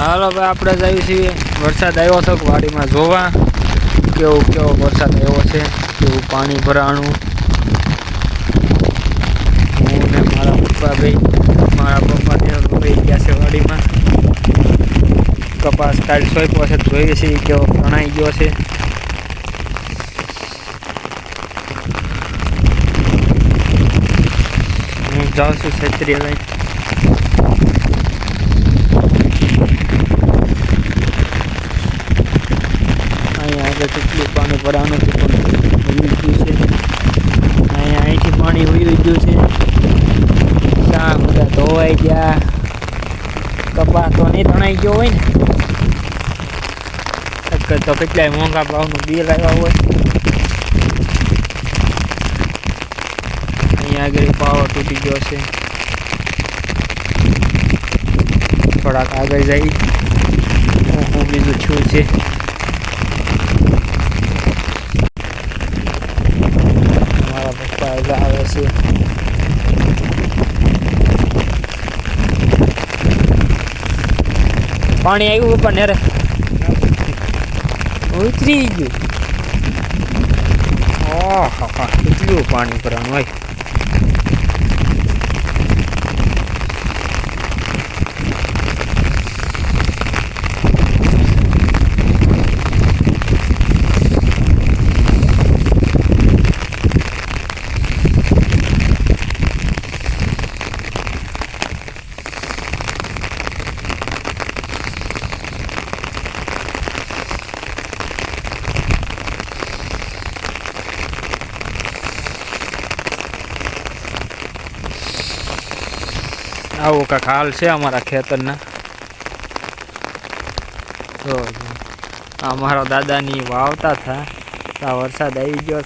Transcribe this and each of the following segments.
હાલો ભાઈ, આપણે જ આવી છીએ. વરસાદ આવ્યો હતો વાડીમાં જોવા કેવો વરસાદ આવ્યો છે, કેવું પાણી ભરાણું. હું ને મારા પપ્પા રોકાઈ ગયા છે વાડીમાં. કપાસ કાલ સોંપ્યો છે, જોઈએ છીએ કેવો તણાઈ ગયો છે. હું જાઉં છું છત્રી લઈને. અહીંયા આગળ કેટલું પાણી ભરાવાનું છે, પણ ઉડી ગયું છે. અહીંથી પાણી ઉડી ગયું છે. ક્યાં બધા ધોવાઈ ગયા. કપાસ તો નહીં તણાઈ ગયો હોય ને, તો કેટલાય મોંઘા ભાવનું બિલ આવ્યા હોય. અહીંયા આગળ પાવર તૂટી ગયો છે. થોડાક આગળ જઈ હું બીજું છું છે. મારા પપ્પા આવે છે. પાણી આવ્યું પણ નેરે ઉતરી ગયું. ઓહો, કેટલું પાણી ભરવાનું હોય. આવું કાંક હાલ છે અમારા ખેતરના. તો અમારા દાદાની વાવતા હતા, તો વરસાદ આવી ગયો.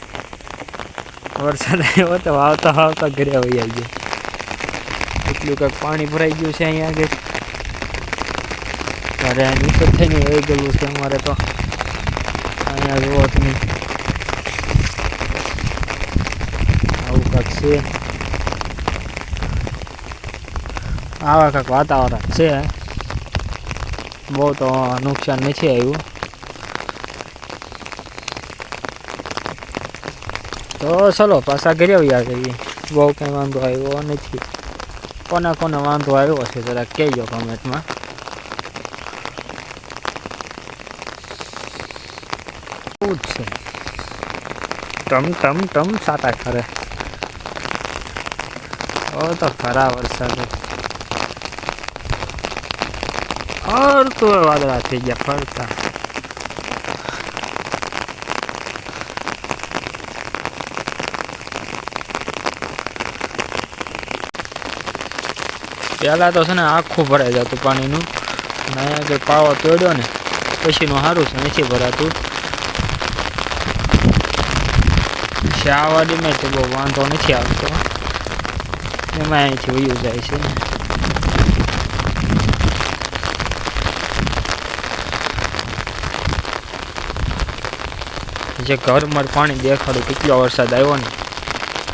વરસાદ આવ્યો તો વાવતા ઘરે આવી ગયો. એટલું કાંક પાણી ભરાઈ ગયું છે અહીંયા આગળ. ત્યારે નીકળ થઈને આવી ગયેલું છે અમારે તો. અહીંયા જુઓ તમે, આવું કાંક છે. આવા કાંક વાતાવરણ છે. બહુ તો નુકસાન નથી આવ્યું. તો ચલો પાછા ઘરે આવ્યા જઈએ. બહુ કંઈ વાંધો આવ્યો નથી. કોને વાંધો આવ્યો છે જરાક કહેજો કમેન્ટમાં. એવું જ છે. ટમ સાટા ખરે. તો ખરા વરસાદ તો વાદળા થઈ ગયા ફરતા. પહેલાં તો છે ને આખું ભરાઈ જતું પાણીનું. અને અહીંયા કંઈ પાવો તોડ્યો ને પછીનું સારું છે, નથી ભરાતું. શાવાડીમાં તો બહુ વાંધો નથી આવતો. એમાં અહીંથી વયું જાય છે ને. જે ઘરમાં પાણી દેખાડું કેટલો વરસાદ આવ્યો ને.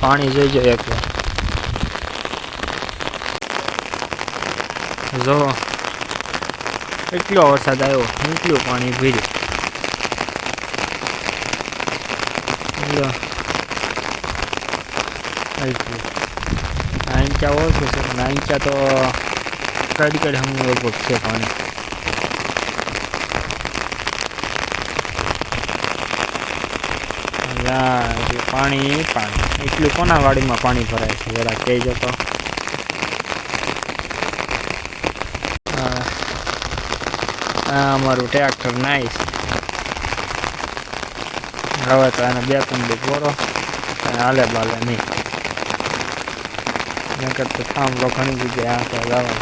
પાણી જોઈજો એકવાર. જો એટલો વરસાદ આવ્યો, એટલું પાણી ભર્યું. આંચા ઓછું છે, પણ આંચા તો કડી હમણાં લગભગ છે પાણી. પાણી એટલું કોના વાડીમાં પાણી ભરાય છે જરા કહેજો તો. અમારું ટ્રેક્ટર નાઈસ. હવે તો એને 2-3 દી પૂરો હાલે બાલે નહીં. નકર તો થાંભલો ઘણી જગ્યાએ આંખે જવાનું.